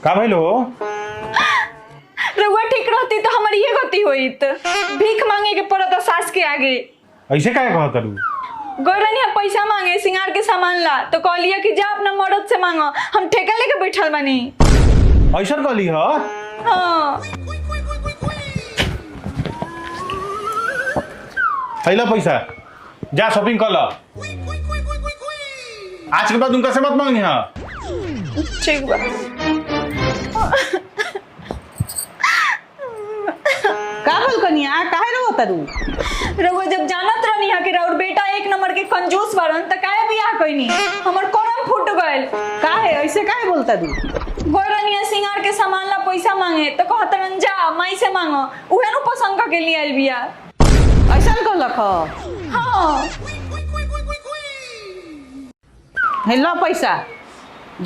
का भइलो? रउआ ठीक रहती तो हमारी ये गति हुई तो भीख मांगे के पड़ता सास के आगे। ऐसे काहे कहत तू? गौरनी पैसा मांगे सिंगार के सामान ला तो कहलिया कि जा अपना मर्द से मांगो, हम ठेका लेके बैठल बानी। ऐसा कहली ह? हाँ। थैला पैसा जा शॉपिंग कर ला। आज के बाद उनका से मत मांगी। हाँ ठीक बा। का बोल कनिया काहे रो तरू? रउआ जब जानत रहनी है कि राउर बेटा एक नंबर के कंजूस बारन त काहे बियाह कइनी? हमर करम फूट गइल। काहे ऐसे काहे बोलता तू? गोरनिया सिंगार के सामान ला पैसा मांगे तो कहतरन जा माई से मांगो, उहे नु पसंद के लिए आइल बिया। ऐसा कहलक ह? हाँ। हेलो पैसा